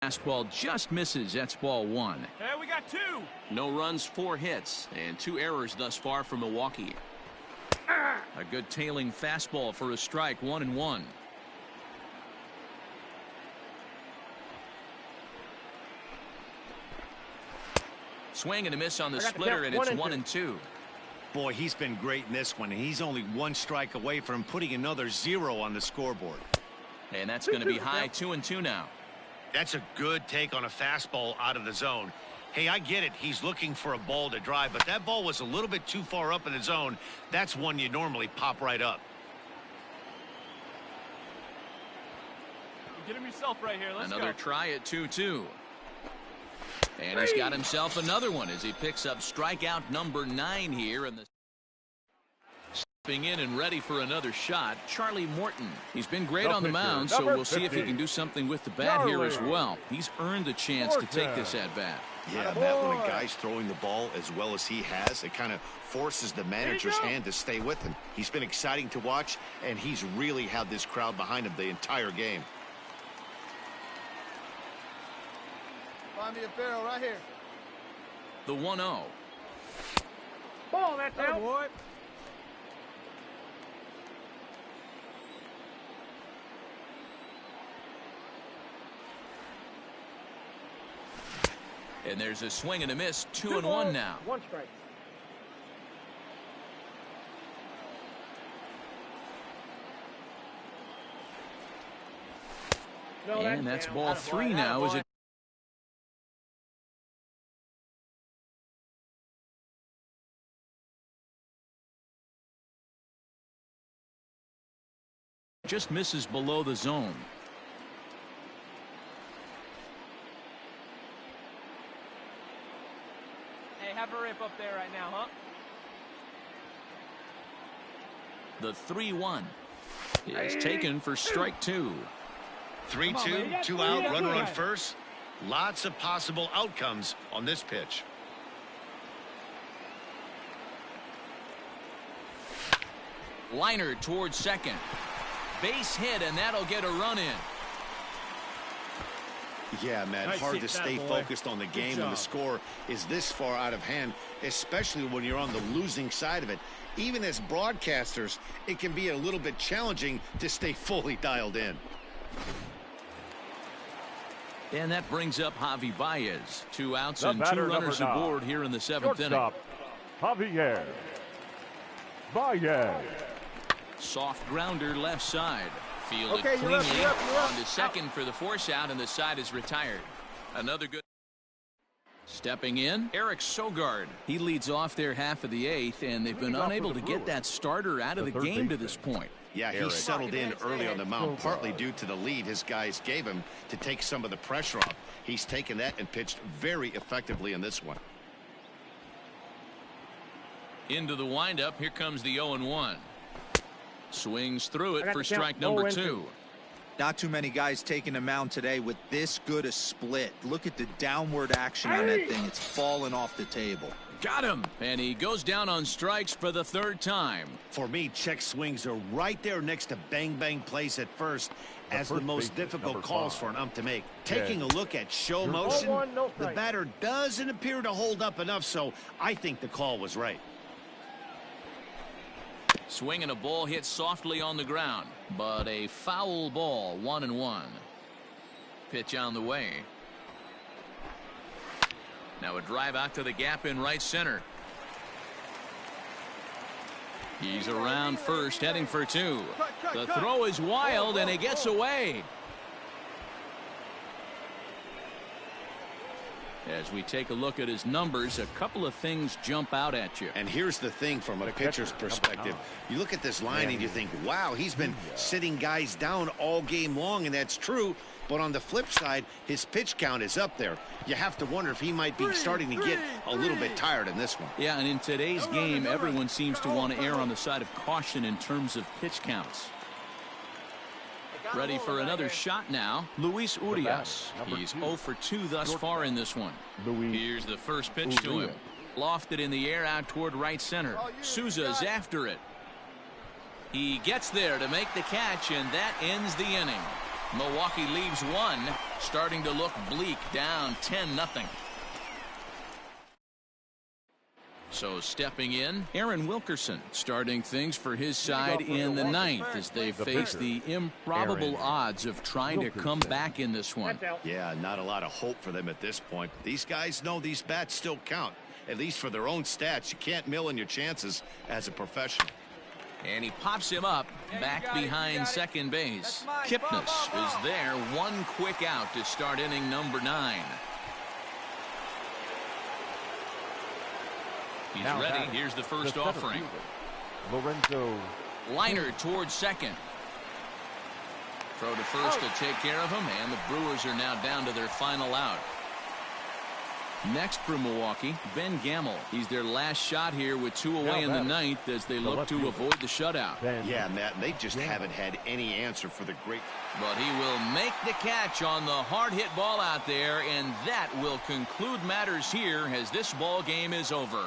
Fastball just misses. That's ball one. Hey, we got two. No runs, 4 hits, and 2 errors thus far from Milwaukee. A good tailing fastball for a strike. 1-1. Swing and a miss on the splitter, and it's 1-2. Boy, he's been great in this one, and he's only 1 strike away from putting another 0 on the scoreboard. And that's going to be high. 2-2 now. That's a good take on a fastball out of the zone. Hey, I get it. He's looking for a ball to drive, but that ball was a little bit too far up in the zone. That's one you normally pop right up. Get him yourself right here. Let's Another go. try at 2-2. And he's got himself another one as he picks up strikeout number 9 here. And the stepping in and ready for another shot, Charlie Morton. He's been great on the mound, so we'll see if he can do something with the bat here as well. He's earned the chance to take this at bat. Yeah, Matt, when a guy's throwing the ball as well as he has, it kind of forces the manager's hand to stay with him. He's been exciting to watch, and he's really had this crowd behind him the entire game. Find me a barrel right here. The 1-0. Ball, that's out. Boy. And there's a swing and a miss. 2-1 now. 1 strike. No, And that's ball 3 now. As it just misses below the zone. Hey, have a rip up there right now, huh? The 3-1 is taken for strike 2. 3-2, 2 out, runner on first. Lots of possible outcomes on this pitch. Liner towards second. Base hit, and that'll get a run in. Yeah, man, hard to stay focused on the game when the score is this far out of hand, especially when you're on the losing side of it. Even as broadcasters, it can be a little bit challenging to stay fully dialed in. And that brings up Javi Baez. 2 outs and 2 runners aboard here in the 7th inning. Javier Baez. Soft grounder left side. Fielded cleanly on to second for the force out, and the side is retired. Another good. Stepping in, Eric Sogard. He leads off their half of the 8th, and they've been unable to get that starter out of the game to this point. Yeah, he settled in early on the mound, partly due to the lead his guys gave him to take some of the pressure off. He's taken that and pitched very effectively in this one. Into the windup, here comes the 0-1. Swings through it for strike number 2. Not too many guys taking the mound today with this good a split. Look at the downward action on that thing. It's falling off the table. Got him. And he goes down on strikes for the 3rd time. For me, check swings are right there next to bang plays at first as the most difficult calls for an ump to make. Taking a look at show motion, the batter doesn't appear to hold up enough, so I think the call was right. Swing and a ball hit softly on the ground, but a foul ball. 1-1. Pitch on the way. Now a drive out to the gap in right center. He's around first, heading for 2. The throw is wild, and it gets away. As we take a look at his numbers, a couple of things jump out at you. And here's the thing from a pitcher's perspective. You look at this line and you think, wow, he's been sitting guys down all game long, and that's true. But on the flip side, his pitch count is up there. You have to wonder if he might be starting to get a little bit tired in this one. Yeah, and in today's game, everyone seems to want to err on the side of caution in terms of pitch counts. Ready for another shot now, Luis Urias. He's 0 for 2 thus far in this one. Here's the first pitch to him. Lofted in the air out toward right center. Souza's after it. He gets there to make the catch, and that ends the inning. Milwaukee leaves one, starting to look bleak, down 10-0. So stepping in, Aaron Wilkerson starting things for his side in the ninth as they face the improbable odds of trying to come back in this one. Yeah, not a lot of hope for them at this point. These guys know these bats still count, at least for their own stats. You can't mill in your chances as a professional. And he pops him up back behind second base. Kipnis is there, one quick out to start inning number 9. He's ready. Here's the first offering. Lorenzo. Liner towards second. Throw to first to take care of him, and the Brewers are now down to their final out. Next for Milwaukee, Ben Gamel. He's their last shot here with 2 away in the ninth as they look to avoid the shutout. Yeah, Matt, they just haven't had any answer for the great. But he will make the catch on the hard hit ball out there, and that will conclude matters here as this ball game is over.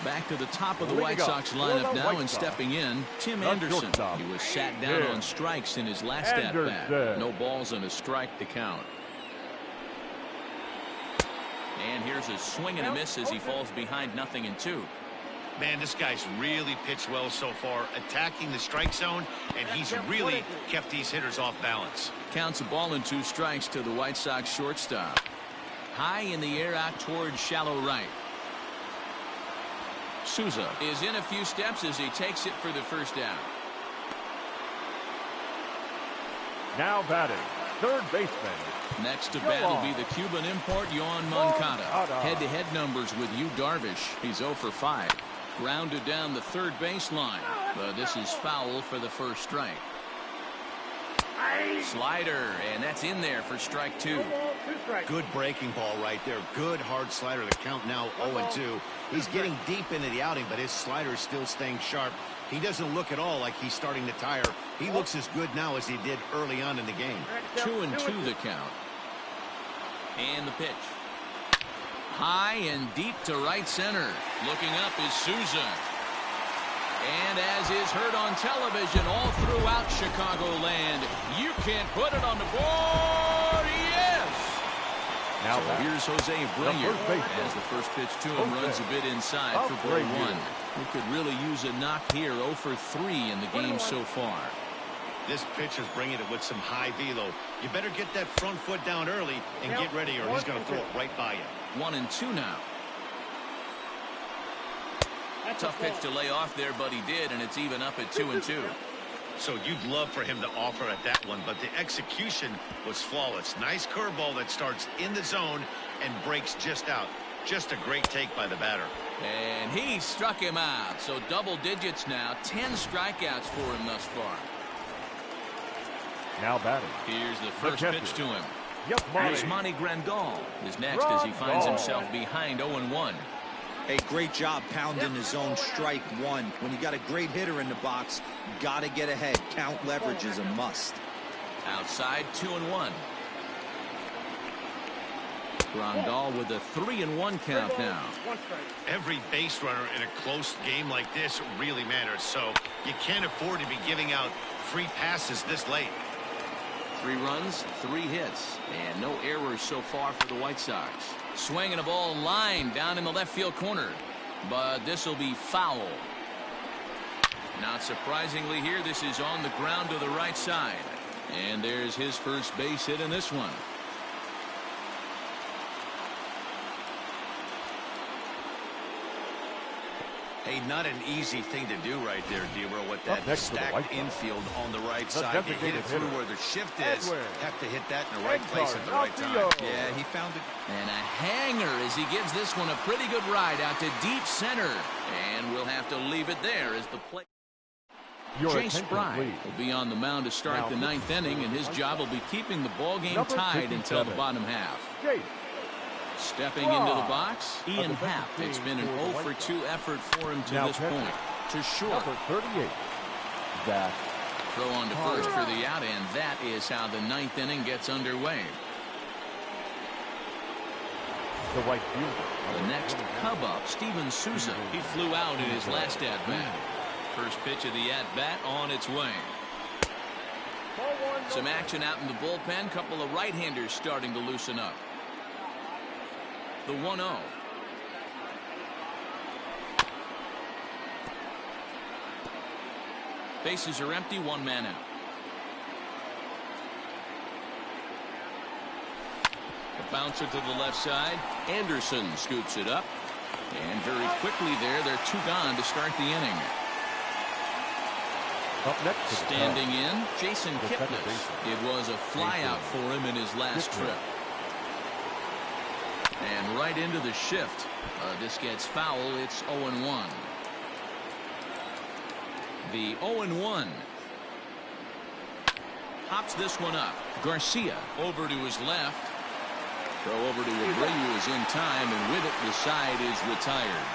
Back to the top of the White Sox lineup now, and stepping in, Tim Anderson. He was sat down on strikes in his last at-bat. No balls and a strike to count. And here's a swing and a miss as he falls behind 0-2. Man, this guy's really pitched well so far, attacking the strike zone, and he's really kept these hitters off balance. Counts a ball and 2 strikes to the White Sox shortstop. High in the air out towards shallow right. Souza is in a few steps as he takes it for the first down. Now batting, third baseman. Next to bat will be the Cuban import, Yoan Moncada. Head-to-head numbers with Yu Darvish. He's 0 for 5. Grounded down the third baseline. But this is foul for the first strike. Slider, and that's in there for strike 2. Good breaking ball right there. Good hard slider. The count now 0-2. He's getting deep into the outing, but his slider is still staying sharp. He doesn't look at all like he's starting to tire. He looks as good now as he did early on in the game. 2-2 the count. And the pitch. High and deep to right center. Looking up is Souza. And as is heard on television all throughout Chicagoland, you can't put it on the board. Yes! Now so here's Jose Abreu as the first pitch to him runs a bit inside for ball 1. He could really use a knock here. 0 for 3 in the game so far. This pitcher's bringing it with some high velo. You better get that front foot down early and get ready, or he's going to throw it right by you. 1-2 now. Tough pitch to lay off there, but he did, and it's even up at 2-2. So you'd love for him to offer at that one, but the execution was flawless. Nice curveball that starts in the zone and breaks just out. Just a great take by the batter. And he struck him out. So double digits now. 10 strikeouts for him thus far. Now batting. Here's the first pitch to him. Yasmani Grandal is next as he finds himself behind 0-1. Hey, great job pounding his own strike 1. When you got a great hitter in the box, got to get ahead. Count leverage is a must. Outside 2-1. Grandal with a 3-1 count now. Every base runner in a close game like this really matters, so you can't afford to be giving out free passes this late. 3 runs, 3 hits, and no errors so far for the White Sox. Swinging a ball line down in the left field corner, but this will be foul. Not surprisingly here, this is on the ground to the right side, and there's his first base hit in this one. Hey, not an easy thing to do right there, Dero, with that stacked infield on the right side. You hit it through where the shift is. Have to hit that in the right place at the right time. Yeah, he found it. And a hanger as he gives this one a pretty good ride out to deep center. And we'll have to leave it there as the play. Jay Spry will be on the mound to start the 9th inning, and his job will be keeping the ball game tied until the bottom half. Stepping into the box, Ian Happ. It's been an 0-for-2 effort for him to this point. To short. Number 38. Zach. Throw on to first for the out, and that is how the 9th inning gets underway. The right fielder. The next Cub up, Steven Souza. He flew out in his last at-bat. First pitch of the at-bat on its way. Some action out in the bullpen. Couple of right-handers starting to loosen up. The 1-0. Bases are empty, 1 man out. The bouncer to the left side. Anderson scoops it up. And very quickly they're 2 gone to start the inning. Up next, standing in, Jason Kipnis. It was a flyout for him in his last trip. And right into the shift. This gets foul. It's 0-1. The 0-1. Hops this one up. Garcia over to his left. Throw over to Abreu is in time, and with it, the side is retired.